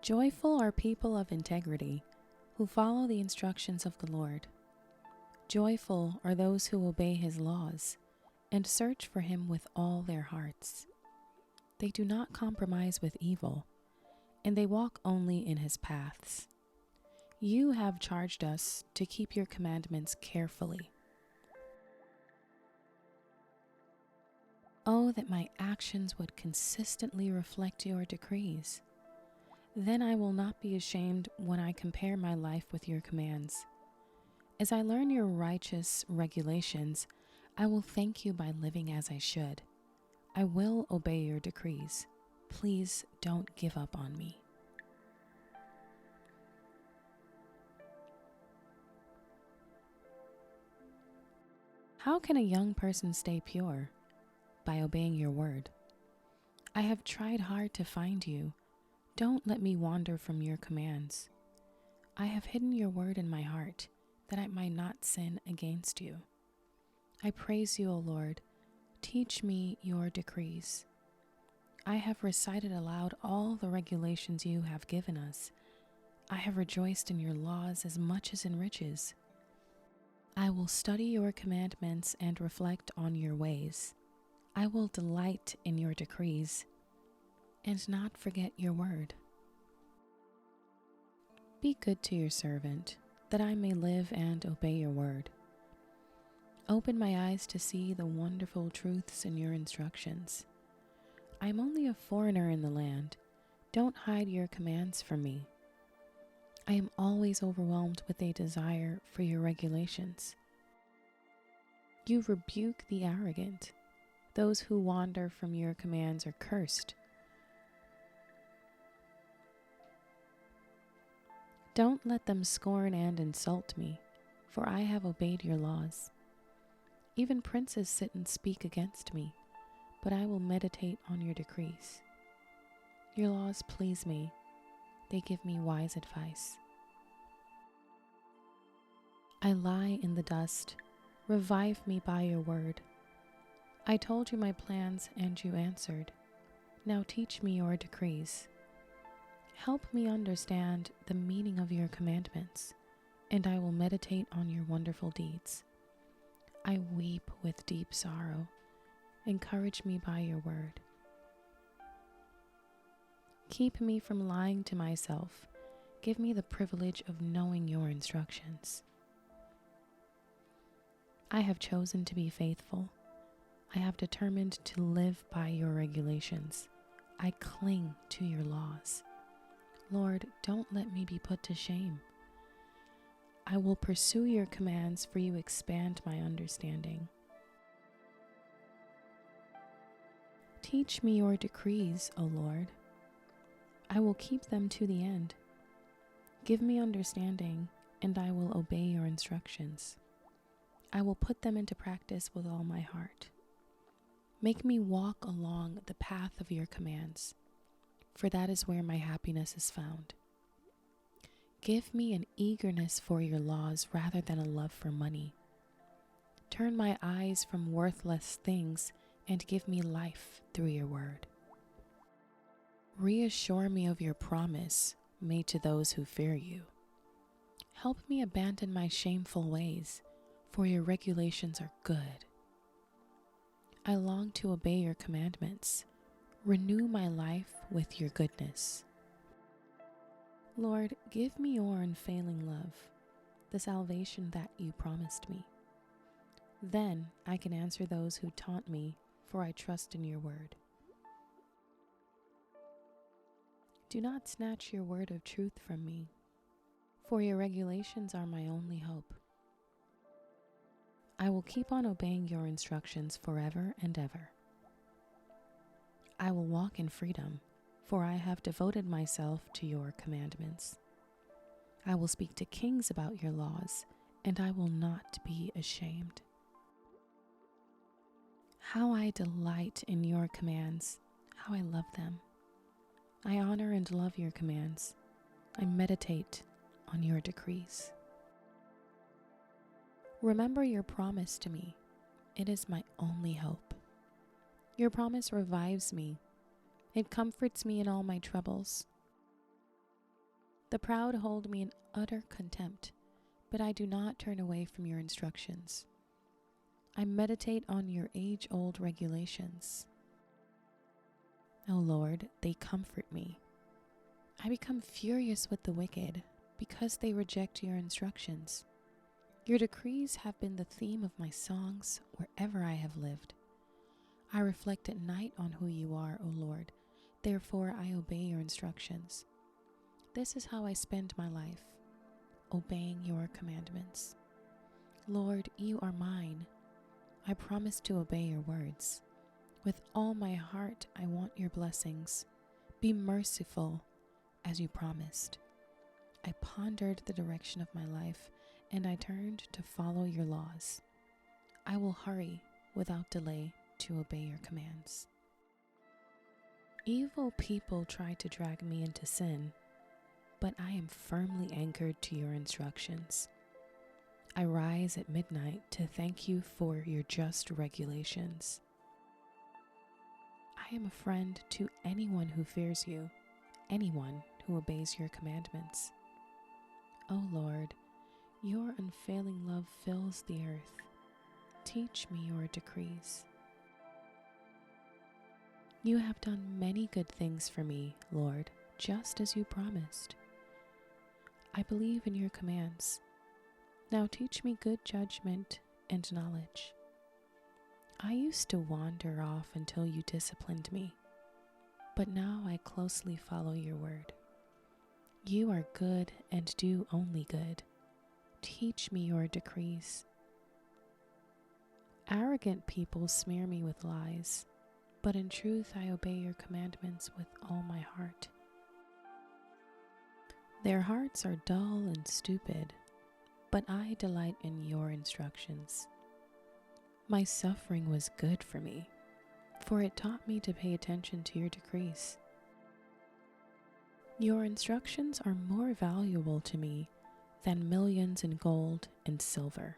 Joyful are people of integrity, who follow the instructions of the Lord. Joyful are those who obey his laws and search for him with all their hearts. They do not compromise with evil, and they walk only in his paths. You have charged us to keep your commandments carefully. Oh, that my actions would consistently reflect your decrees. Then I will not be ashamed when I compare my life with your commands. As I learn your righteous regulations, I will thank you by living as I should. I will obey your decrees. Please don't give up on me. How can a young person stay pure? By obeying your word. I have tried hard to find you. Don't let me wander from your commands. I have hidden your word in my heart, that I might not sin against you. I praise you, O Lord. Teach me your decrees. I have recited aloud all the regulations you have given us. I have rejoiced in your laws as much as in riches. I will study your commandments and reflect on your ways. I will delight in your decrees and not forget your word. Be good to your servant, that I may live and obey your word. Open my eyes to see the wonderful truths in your instructions. I am only a foreigner in the land. Don't hide your commands from me. I am always overwhelmed with a desire for your regulations. You rebuke the arrogant. Those who wander from your commands are cursed. Don't let them scorn and insult me, for I have obeyed your laws. Even princes sit and speak against me, but I will meditate on your decrees. Your laws please me. They give me wise advice. I lie in the dust. Revive me by your word. I told you my plans and you answered. Now teach me your decrees. Help me understand the meaning of your commandments, and I will meditate on your wonderful deeds. I weep with deep sorrow. Encourage me by your word. Keep me from lying to myself. Give me the privilege of knowing your instructions. I have chosen to be faithful. I have determined to live by your regulations. I cling to your laws. Lord, don't let me be put to shame. I will pursue your commands, for you expand my understanding. Teach me your decrees, O Lord. I will keep them to the end. Give me understanding, and I will obey your instructions. I will put them into practice with all my heart. Make me walk along the path of your commands, for that is where my happiness is found. Give me an eagerness for your laws rather than a love for money. Turn my eyes from worthless things and give me life through your word. Reassure me of your promise made to those who fear you. Help me abandon my shameful ways, for your regulations are good. I long to obey your commandments. Renew my life with your goodness. Lord, give me your unfailing love, the salvation that you promised me. Then I can answer those who taunt me, for I trust in your word. Do not snatch your word of truth from me, for your regulations are my only hope. I will keep on obeying your instructions forever and ever. I will walk in freedom, for I have devoted myself to your commandments. I will speak to kings about your laws, and I will not be ashamed. How I delight in your commands, how I love them. I honor and love your commands. I meditate on your decrees. Remember your promise to me. It is my only hope. Your promise revives me. It comforts me in all my troubles. The proud hold me in utter contempt, but I do not turn away from your instructions. I meditate on your age-old regulations. O Lord, they comfort me. I become furious with the wicked because they reject your instructions. Your decrees have been the theme of my songs wherever I have lived. I reflect at night on who you are, O Lord. Therefore, I obey your instructions. This is how I spend my life, obeying your commandments. Lord, you are mine. I promise to obey your words. With all my heart, I want your blessings. Be merciful, as you promised. I pondered the direction of my life, and I turned to follow your laws. I will hurry without delay to obey your commands. Evil people try to drag me into sin, but I am firmly anchored to your instructions. I rise at midnight to thank you for your just regulations. I am a friend to anyone who fears you, anyone who obeys your commandments. O Lord, your unfailing love fills the earth. Teach me your decrees. You have done many good things for me, Lord, just as you promised. I believe in your commands. Now teach me good judgment and knowledge. I used to wander off until you disciplined me, but now I closely follow your word. You are good and do only good. Teach me your decrees. Arrogant people smear me with lies, but in truth I obey your commandments with all my heart. Their hearts are dull and stupid, but I delight in your instructions. My suffering was good for me, for it taught me to pay attention to your decrees. Your instructions are more valuable to me than millions in gold and silver.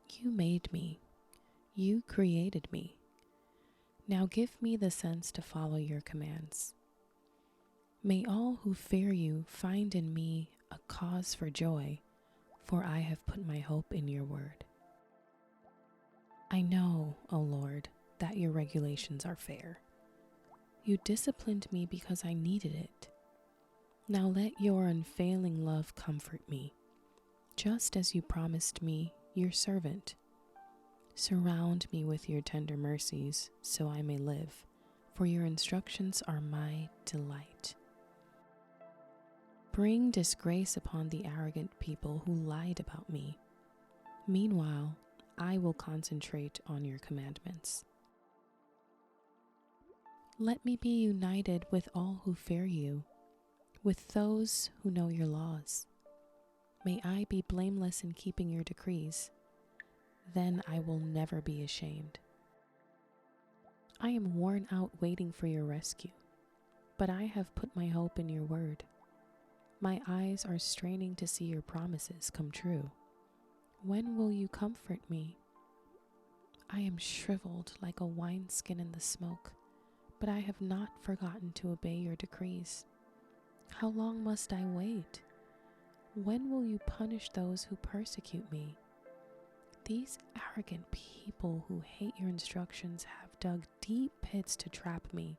You made me. You created me. Now give me the sense to follow your commands. May all who fear you find in me a cause for joy, for I have put my hope in your word. I know, O Lord, that your regulations are fair. You disciplined me because I needed it. Now let your unfailing love comfort me, just as you promised me, your servant. Surround me with your tender mercies, so I may live, for your instructions are my delight. Bring disgrace upon the arrogant people who lied about me. Meanwhile, I will concentrate on your commandments. Let me be united with all who fear you, with those who know your laws. May I be blameless in keeping your decrees. Then I will never be ashamed. I am worn out waiting for your rescue, but I have put my hope in your word. My eyes are straining to see your promises come true. When will you comfort me? I am shriveled like a wineskin in the smoke, but I have not forgotten to obey your decrees. How long must I wait? When will you punish those who persecute me? These arrogant people who hate your instructions have dug deep pits to trap me.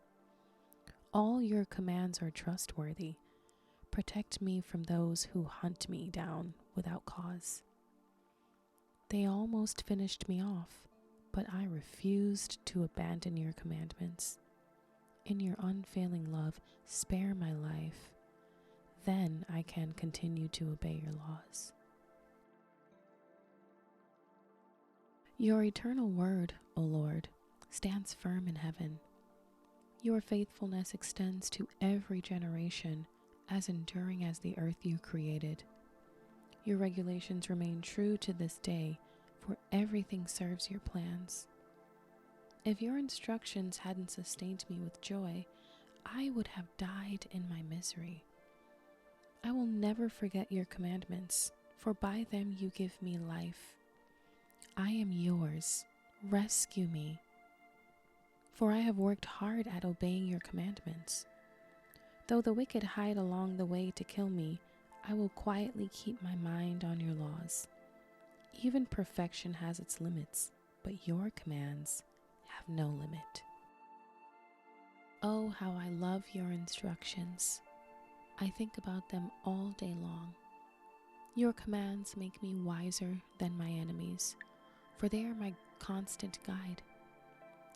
All your commands are trustworthy. Protect me from those who hunt me down without cause. They almost finished me off, but I refused to abandon your commandments. In your unfailing love, spare my life. Then I can continue to obey your laws. Your eternal word, O Lord, stands firm in heaven. Your faithfulness extends to every generation, as enduring as the earth you created. Your regulations remain true to this day, for everything serves your plans. If your instructions hadn't sustained me with joy, I would have died in my misery. I will never forget your commandments, for by them you give me life. I am yours. Rescue me. For I have worked hard at obeying your commandments. Though the wicked hide along the way to kill me, I will quietly keep my mind on your laws. Even perfection has its limits, but your commands have no limit. Oh, how I love your instructions. I think about them all day long. Your commands make me wiser than my enemies, for they are my constant guide.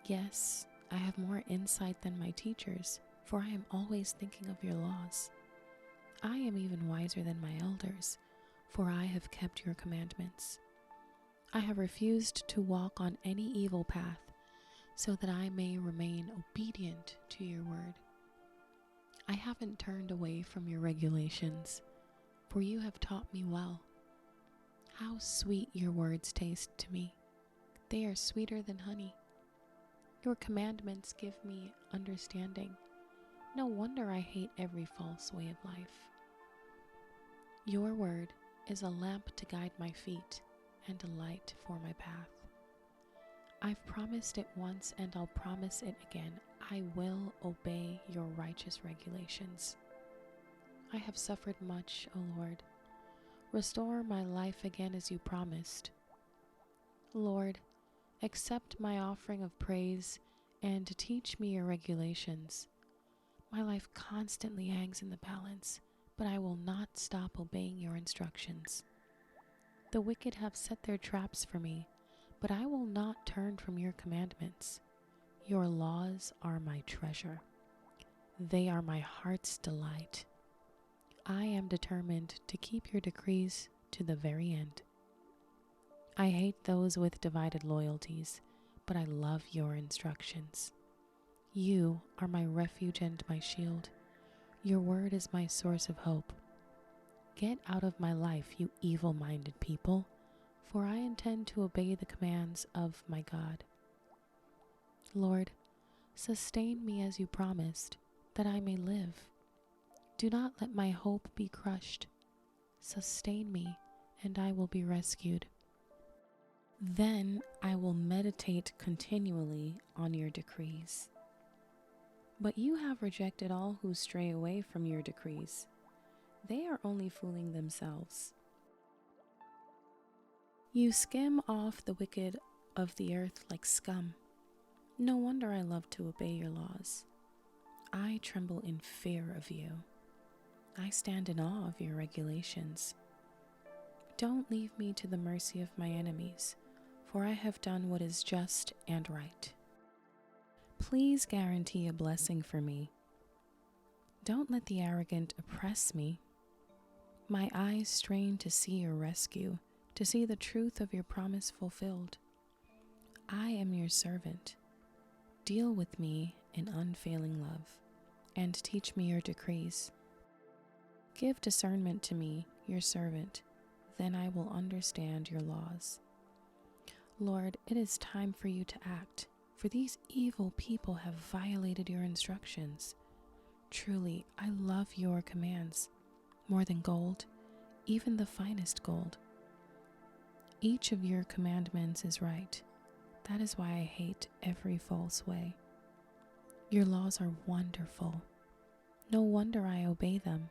Yes, I have more insight than my teachers, for I am always thinking of your laws. I am even wiser than my elders, for I have kept your commandments. I have refused to walk on any evil path, so that I may remain obedient to your word. I haven't turned away from your regulations, for you have taught me well. How sweet your words taste to me. They are sweeter than honey. Your commandments give me understanding. No wonder I hate every false way of life. Your word is a lamp to guide my feet and a light for my path. I've promised it once and I'll promise it again. I will obey your righteous regulations. I have suffered much, O Lord. Restore my life again as you promised. Lord, accept my offering of praise and teach me your regulations. My life constantly hangs in the balance, but I will not stop obeying your instructions. The wicked have set their traps for me, but I will not turn from your commandments. Your laws are my treasure. They are my heart's delight. I am determined to keep your decrees to the very end. I hate those with divided loyalties, but I love your instructions. You are my refuge and my shield. Your word is my source of hope. Get out of my life, you evil-minded people, for I intend to obey the commands of my God. Lord, sustain me as you promised, that I may live. Do not let my hope be crushed. Sustain me, and I will be rescued. Then I will meditate continually on your decrees. But you have rejected all who stray away from your decrees. They are only fooling themselves. You skim off the wicked of the earth like scum. No wonder I love to obey your laws. I tremble in fear of you. I stand in awe of your regulations. Don't leave me to the mercy of my enemies, for I have done what is just and right. Please guarantee a blessing for me. Don't let the arrogant oppress me. My eyes strain to see your rescue, to see the truth of your promise fulfilled. I am your servant. Deal with me in unfailing love, and teach me your decrees. Give discernment to me, your servant, then I will understand your laws. Lord, it is time for you to act, for these evil people have violated your instructions. Truly, I love your commands, more than gold, even the finest gold. Each of your commandments is right. That is why I hate every false way. Your laws are wonderful. No wonder I obey them.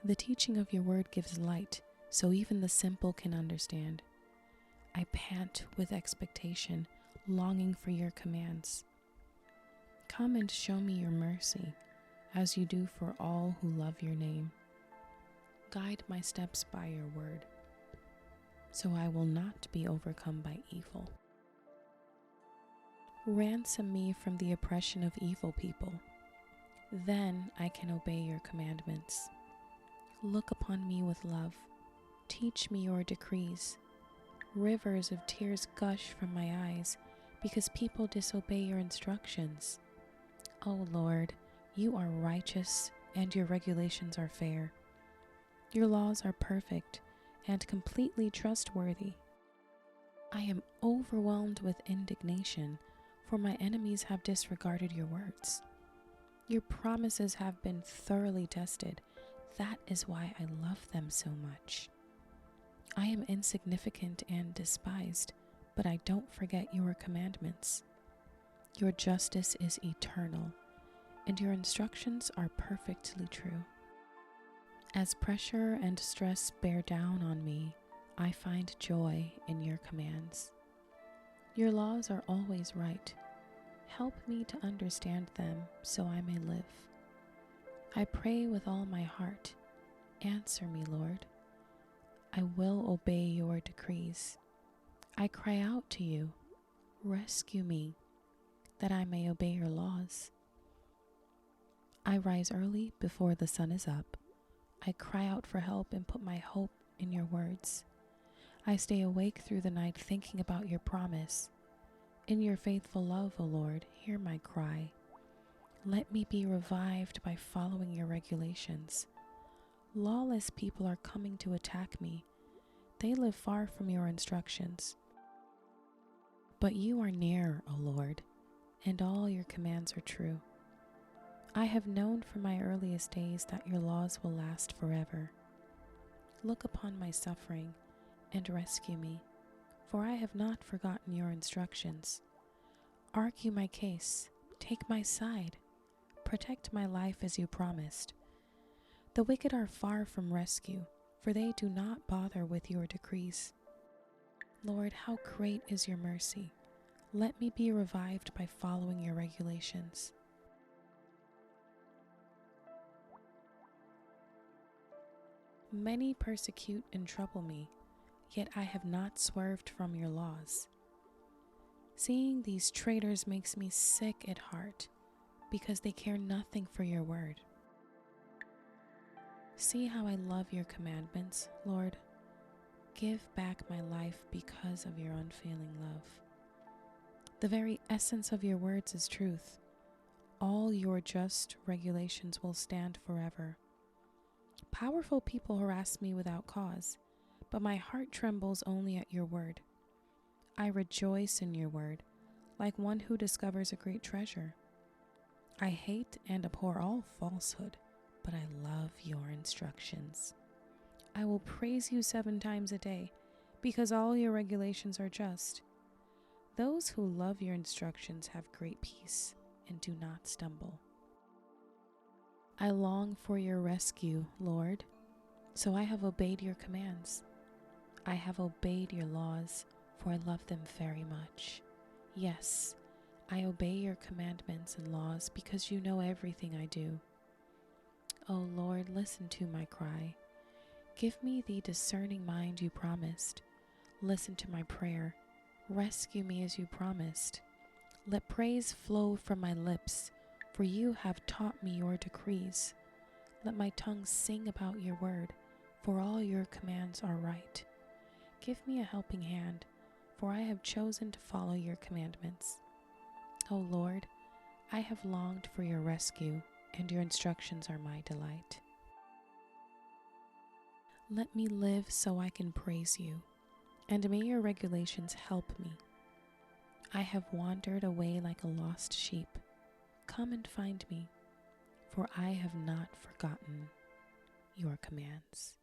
The teaching of your word gives light, so even the simple can understand. I pant with expectation, longing for your commands. Come and show me your mercy, as you do for all who love your name. Guide my steps by your word, so I will not be overcome by evil. Ransom me from the oppression of evil people. Then I can obey your commandments. Look upon me with love. Teach me your decrees. Rivers of tears gush from my eyes because people disobey your instructions. O Lord, you are righteous and your regulations are fair. Your laws are perfect and completely trustworthy. I am overwhelmed with indignation, for my enemies have disregarded your words. Your promises have been thoroughly tested. That is why I love them so much. I am insignificant and despised, but I don't forget your commandments. Your justice is eternal, and your instructions are perfectly true. As pressure and stress bear down on me, I find joy in your commands. Your laws are always right. Help me to understand them so I may live. I pray with all my heart. Answer me, Lord. I will obey your decrees. I cry out to you. Rescue me, that I may obey your laws. I rise early before the sun is up. I cry out for help and put my hope in your words. I stay awake through the night thinking about your promise. In your faithful love, O Lord, hear my cry. Let me be revived by following your regulations. Lawless people are coming to attack me. They live far from your instructions. But you are near, O Lord, and all your commands are true. I have known from my earliest days that your laws will last forever. Look upon my suffering and rescue me, for I have not forgotten your instructions. Argue my case, take my side, protect my life as you promised. The wicked are far from rescue, for they do not bother with your decrees. Lord, how great is your mercy. Let me be revived by following your regulations. Many persecute and trouble me, yet I have not swerved from your laws. Seeing these traitors makes me sick at heart, because they care nothing for your word. See how I love your commandments, Lord. Give back my life because of your unfailing love. The very essence of your words is truth. All your just regulations will stand forever. Powerful people harass me without cause, but my heart trembles only at your word. I rejoice in your word, like one who discovers a great treasure. I hate and abhor all falsehood, but I love your instructions. I will praise you 7 times a day, because all your regulations are just. Those who love your instructions have great peace and do not stumble. I long for your rescue, Lord, so I have obeyed your commands. I have obeyed your laws, for I love them very much. Yes, I obey your commandments and laws because you know everything I do. O Lord, listen to my cry. Give me the discerning mind you promised. Listen to my prayer. Rescue me as you promised. Let praise flow from my lips, for you have taught me your decrees. Let my tongue sing about your word, for all your commands are right. Give me a helping hand, for I have chosen to follow your commandments. O Lord, I have longed for your rescue, and your instructions are my delight. Let me live so I can praise you, and may your regulations help me. I have wandered away like a lost sheep. Come and find me, for I have not forgotten your commands.